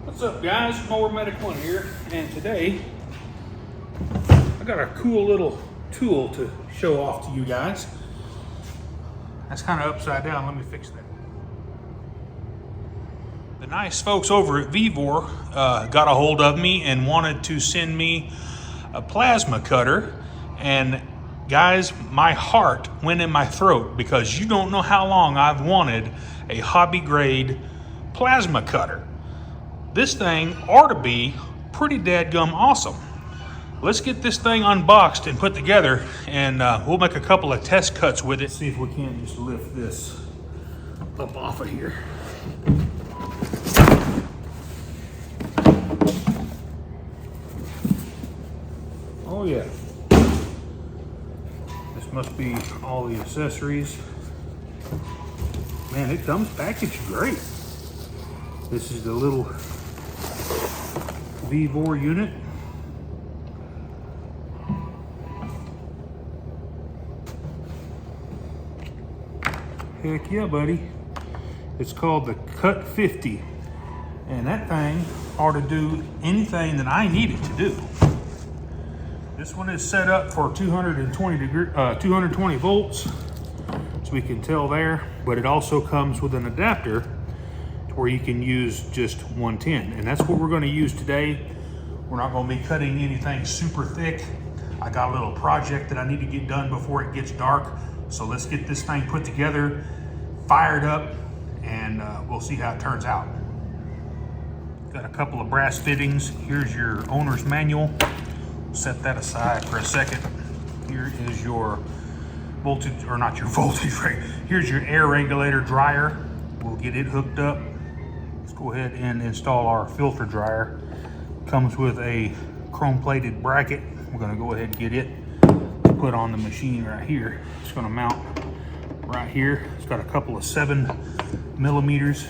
What's up, guys? Mower Medic 1 here, and today I got a cool little tool to show off to you guys. That's kind of upside down. Let me fix that. The nice folks over at Vevor got a hold of me and wanted to send me a plasma cutter. And guys, my heart went in my throat because you don't know how long I've wanted a hobby grade plasma cutter. This thing ought to be pretty dadgum awesome. Let's get this thing unboxed and put together, and we'll make a couple of test cuts with it. See if we can't just lift this up off of here. Oh yeah. This must be all the accessories. Man, it comes packaged great. This is the little Vevor unit. Heck yeah, buddy. It's called the Cut 50. And that thing ought to do anything that I need it to do. This one is set up for 220 volts, so we can tell there, but it also comes with an adapter to where you can use just 110. And that's what we're going to use today. We're not going to be cutting anything super thick. I got a little project that I need to get done before it gets dark. So let's get this thing put together, fired up, and we'll see how it turns out. Got a couple of brass fittings. Here's your owner's manual. Set that aside for a second. Here is your voltage, or not your voltage, right? Here's your air regulator dryer. We'll get it hooked up. Let's go ahead and install our filter dryer. Comes with a chrome plated bracket. We're gonna go ahead and get it put on the machine right here. It's gonna mount right here. It's got a couple of 7mm.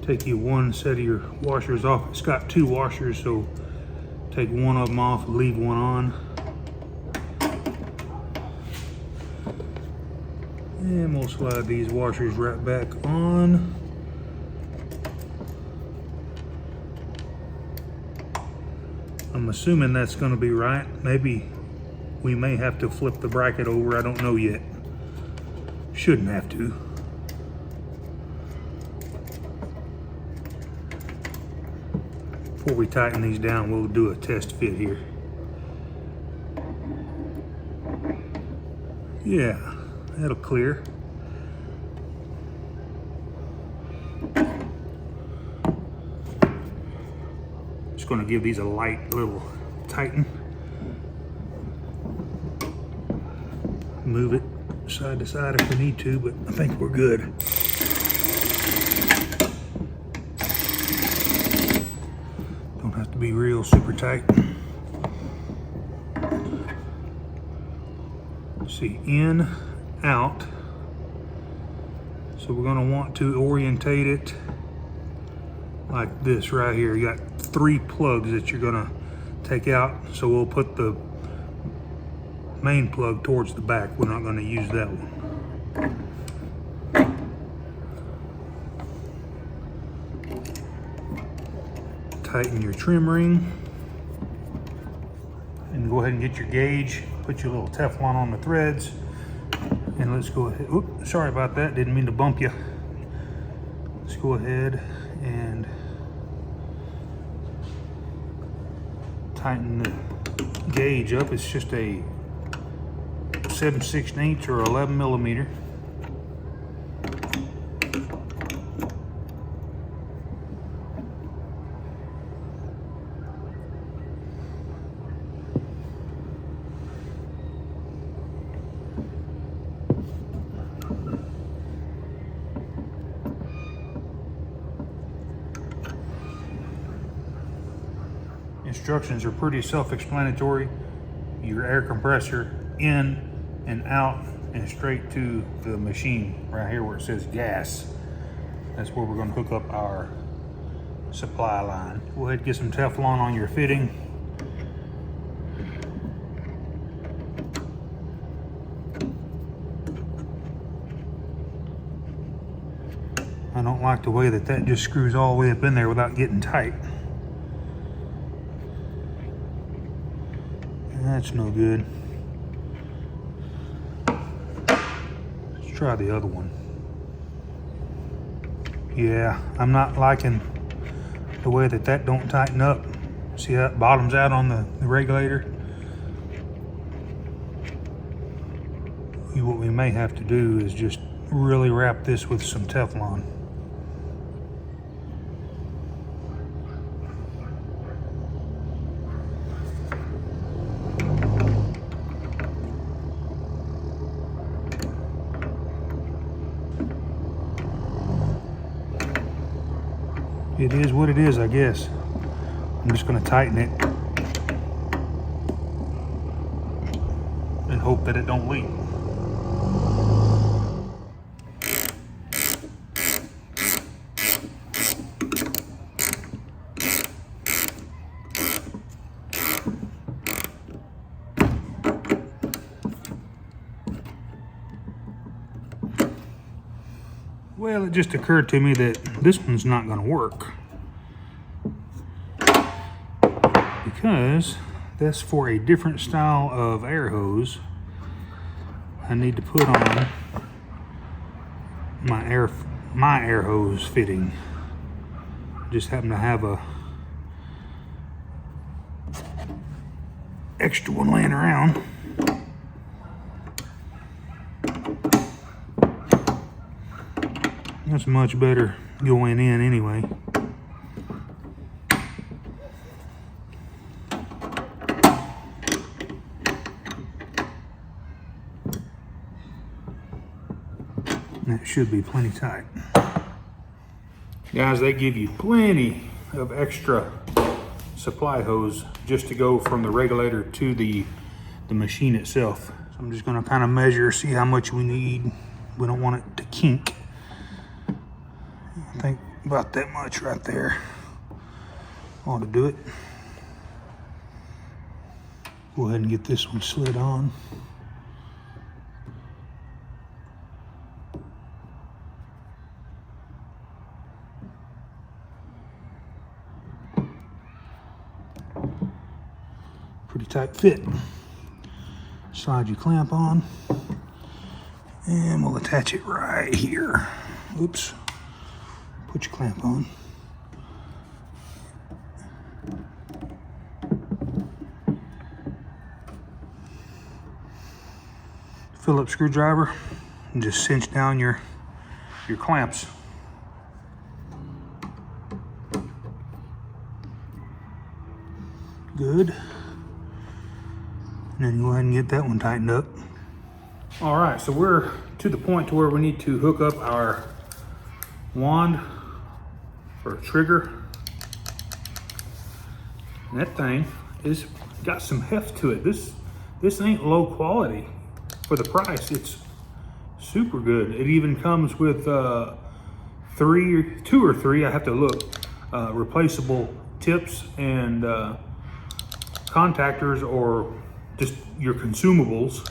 Take you one set of your washers off. It's got 2 washers, so take one of them off, leave one on. And we'll slide these washers right back on. I'm assuming that's going to be right. Maybe we may have to flip the bracket over. I don't know yet. Shouldn't have to. Before we tighten these down, we'll do a test fit here. Yeah, that'll clear. Just going to give these a light little tighten. Move it side to side if we need to, but I think we're good. Have to be real super tight. See, in, out. So we're going to want to orientate it like this right here. You got 3 plugs that you're going to take out. So we'll put the main plug towards the back. We're not going to use that one. Tighten your trim ring and go ahead and get your gauge. Put your little Teflon on the threads, and let's go ahead. Oops, sorry about that, didn't mean to bump you. Let's go ahead and tighten the gauge up. It's just a 7/16 or 11mm. Instructions are pretty self-explanatory. Your air compressor in and out and straight to the machine right here where it says gas. That's where we're going to hook up our supply line. Go ahead and get some Teflon on your fitting. I don't like the way that just screws all the way up in there without getting tight. That's no good. Let's try the other one. Yeah, I'm not liking the way that don't tighten up. See how it bottoms out on the regulator? What we may have to do is just really wrap this with some Teflon. It is what it is, I guess. I'm just going to tighten it and hope that it don't leak. Well, it just occurred to me that this one's not going to work because that's for a different style of air hose. I need to put on my air hose fitting. Just happen to have a extra one laying around. That's much better going in anyway. That should be plenty tight. Guys, they give you plenty of extra supply hose just to go from the regulator to the machine itself. So I'm just gonna kind of measure, see how much we need. We don't want it to kink. I think about that much right there ought to do it. Go ahead and get this one slid on. Pretty tight fit. Slide your clamp on and we'll attach it right here. Oops. Put your clamp on. Phillips screwdriver and just cinch down your clamps. Good. And then go ahead and get that one tightened up. All right, so we're to the point to where we need to hook up our wand or trigger. And that thing is got some heft to it. This ain't low quality for the price. It's super good. It even comes with two or three, I have to look, replaceable tips and contactors or just your consumables.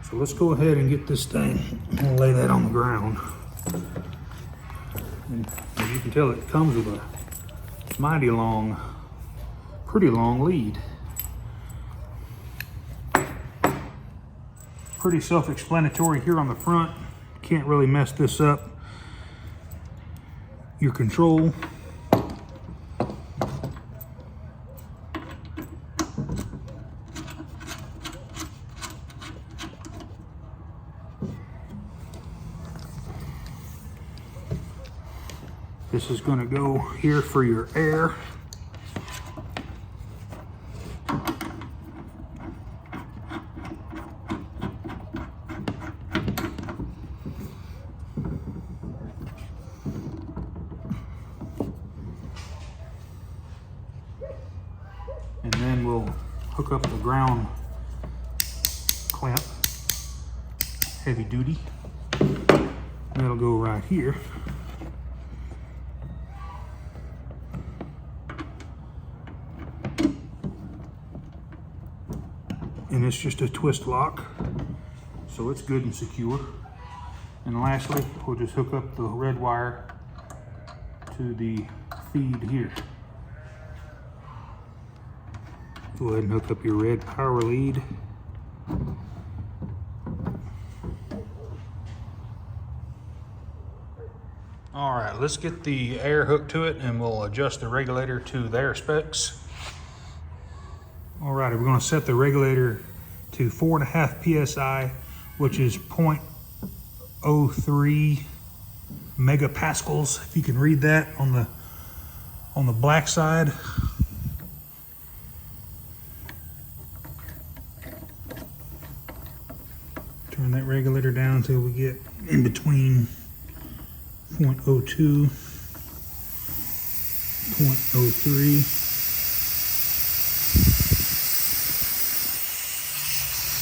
So let's go ahead and get this thing and lay that on the ground. And as you can tell, it comes with a mighty long, pretty long lead. Pretty self-explanatory here on the front. Can't really mess this up. Your control. This is going to go here for your air. And then we'll hook up the ground clamp, heavy duty. That'll go right here. And it's just a twist lock, so it's good and secure. And lastly, we'll just hook up the red wire to the feed here. Go ahead and hook up your red power lead. All right, let's get the air hooked to it and we'll adjust the regulator to their specs. All right, we're gonna set the regulator to 4.5 PSI, which is 0.03 megapascals, if you can read that on the black side. Turn that regulator down until we get in between 0.02, 0.03.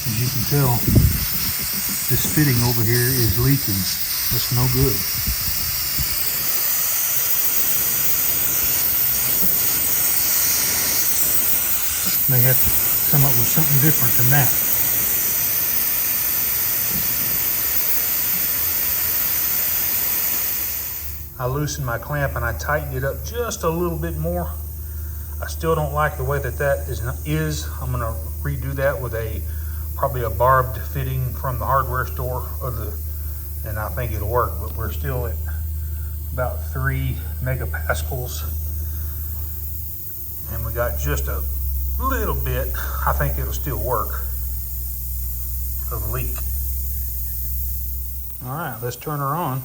As you can tell, this fitting over here is leaking. It's no good. May have to come up with something different than that. I loosened my clamp and I tightened it up just a little bit more. I still don't like the way that is. I'm gonna redo that with probably a barbed fitting from the hardware store, and I think it'll work, but we're still at about 3 megapascals. And we got just a little bit, I think it'll still work, of a leak. All right, let's turn her on.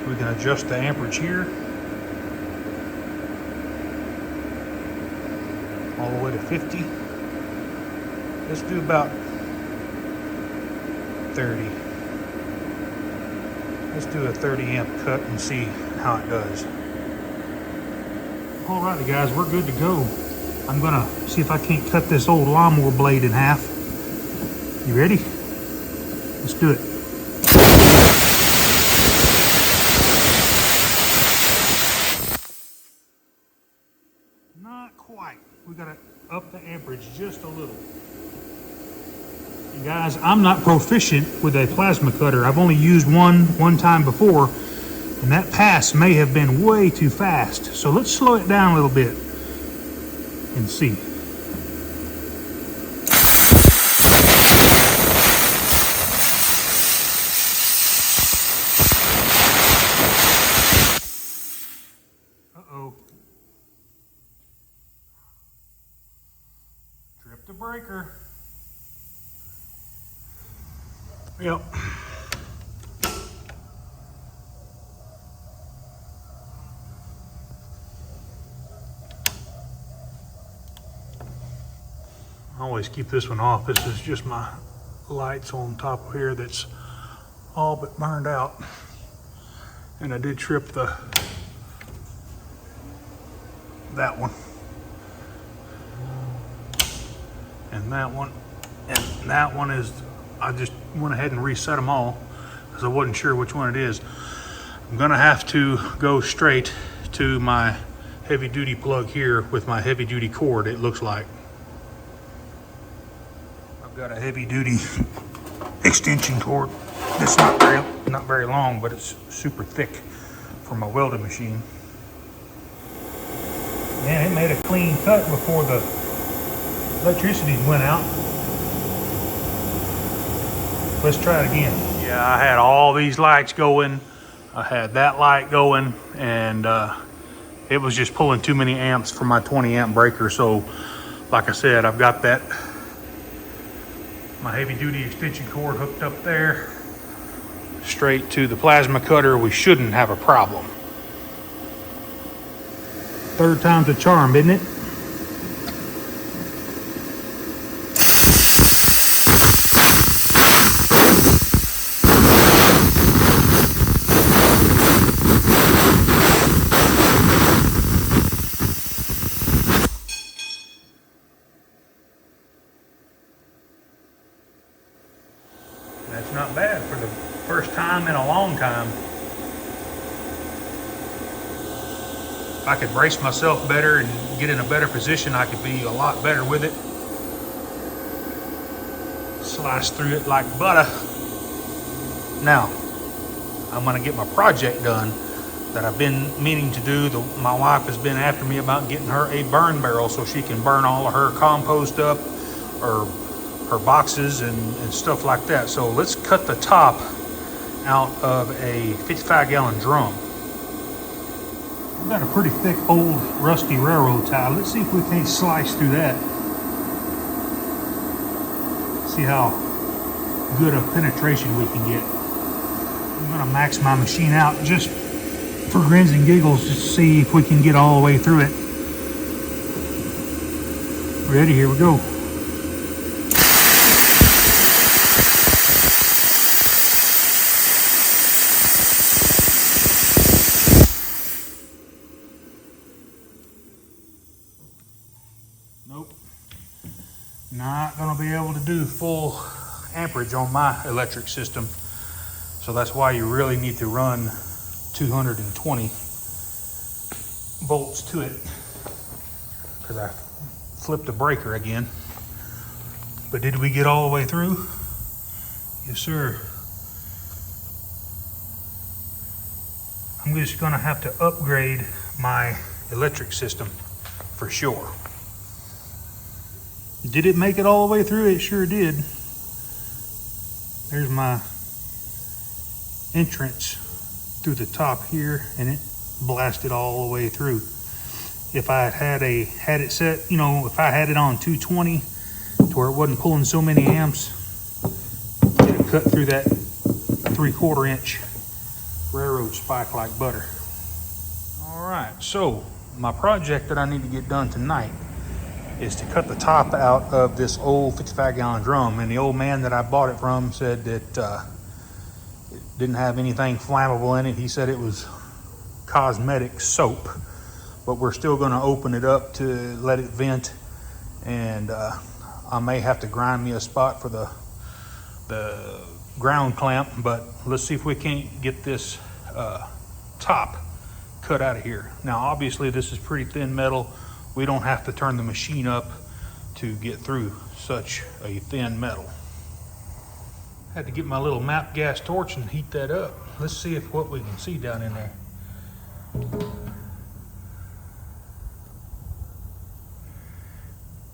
We can adjust the amperage here, all the way to 50. Let's do about 30. Let's do a 30 amp cut and see how it does. Alrighty guys, we're good to go. I'm gonna see if I can't cut this old lawnmower blade in half. You ready? Let's do it. Not quite. We gotta up the amperage just a little. And guys, I'm not proficient with a plasma cutter. I've only used one time before, and that pass may have been way too fast. So let's slow it down a little bit and see. Uh-oh. Tripped the breaker. Yep. I always keep this one off. This is just my lights on top of here that's all but burned out. And I did trip that one. And that one. And that one is, I just went ahead and reset them all because I wasn't sure which one it is. I'm gonna have to go straight to my heavy duty plug here with my heavy duty cord, it looks like. I've got a heavy duty extension cord that's not very long, but it's super thick for my welding machine. Man, it made a clean cut before the electricity went out. Let's try it again. Yeah, I had all these lights going. I had that light going, and it was just pulling too many amps for my 20 amp breaker. So, like I said, I've got my heavy duty extension cord hooked up there, straight to the plasma cutter. We shouldn't have a problem. Third time's a charm, isn't it? That's not bad for the first time in a long time. If I could brace myself better and get in a better position, I could be a lot better with it. Slice through it like butter. Now, I'm gonna get my project done that I've been meaning to do. My wife has been after me about getting her a burn barrel so she can burn all of her compost up, or her boxes and stuff like that. So let's cut the top out of a 55-gallon drum. I've got a pretty thick old rusty railroad tie. Let's see if we can't slice through that. See how good of penetration we can get. I'm gonna max my machine out just for grins and giggles to see if we can get all the way through it. Ready, here we go. Nope. Not gonna be able to do full amperage on my electric system. So that's why you really need to run 220 volts to it, because I flipped the breaker again. But did we get all the way through? Yes, sir. I'm just gonna have to upgrade my electric system for sure. Did it make it all the way through? It sure did. There's my entrance through the top here, and it blasted all the way through. If I had it set, if I had it on 220 to where it wasn't pulling so many amps, it would cut through that 3/4 inch railroad spike like butter. All right, so my project that I need to get done tonight is to cut the top out of this old 55-gallon drum. And the old man that I bought it from said that it didn't have anything flammable in it. He said it was cosmetic soap, but we're still going to open it up to let it vent. And I may have to grind me a spot for the ground clamp, but let's see if we can't get this top cut out of here. Now, obviously this is pretty thin metal. We don't have to turn the machine up to get through such a thin metal. Had to get my little MAP gas torch and heat that up. Let's see what we can see down in there.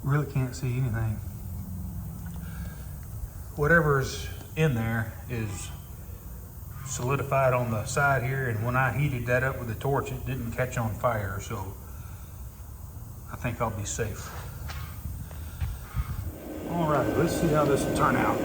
Really can't see anything. Whatever's in there is solidified on the side here, and when I heated that up with the torch, it didn't catch on fire, so I think I'll be safe. All right, let's see how this will turn out.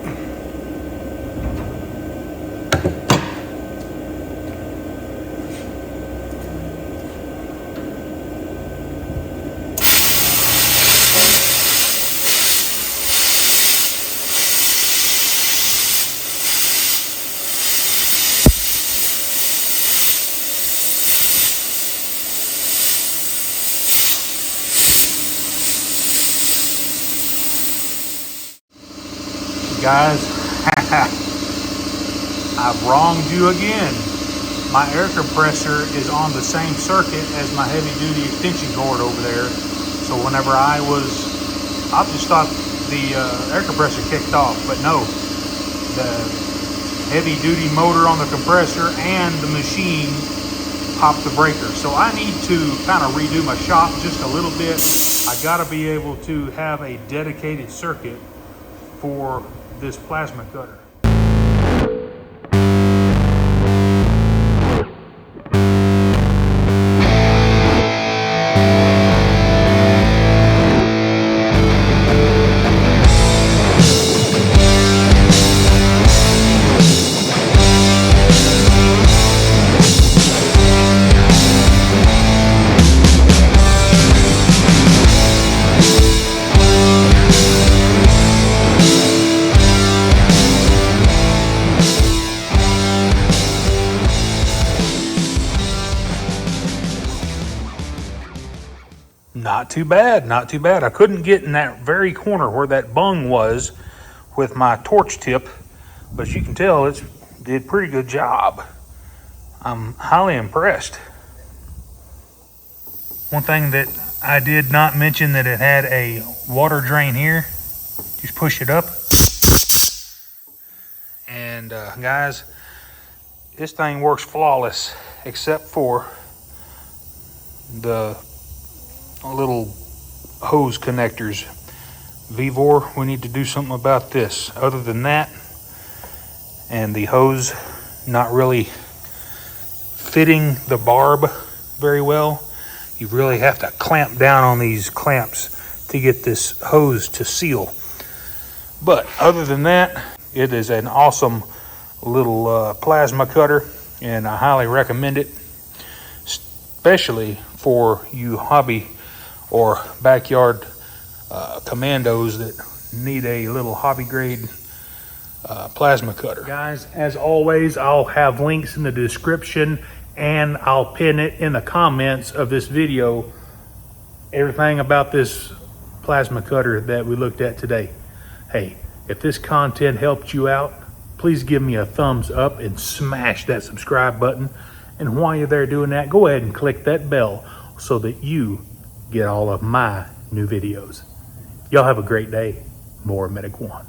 Guys, I've wronged you again. My air compressor is on the same circuit as my heavy duty extension cord over there. So whenever I just thought the air compressor kicked off, but no, the heavy duty motor on the compressor and the machine popped the breaker. So I need to kind of redo my shop just a little bit. I gotta be able to have a dedicated circuit for this plasma cutter. Not too bad, not too bad. I couldn't get in that very corner where that bung was with my torch tip but you can tell it's did pretty good job. I'm highly impressed. One thing that I did not mention, that it had a water drain here. Just push it up. And guys, this thing works flawless except for the little hose connectors. Vevor, we need to do something about this. Other than that, and the hose not really fitting the barb very well, you really have to clamp down on these clamps to get this hose to seal. But other than that, it is an awesome little plasma cutter, and I highly recommend it, especially for you hobby or backyard commandos that need a little hobby grade plasma cutter. Guys, as always, I'll have links in the description, and I'll pin it in the comments of this video, everything about this plasma cutter that we looked at today. Hey, if this content helped you out, please give me a thumbs up and smash that subscribe button. And while you're there doing that, go ahead and click that bell so that you get all of my new videos. Y'all have a great day. More Medic One.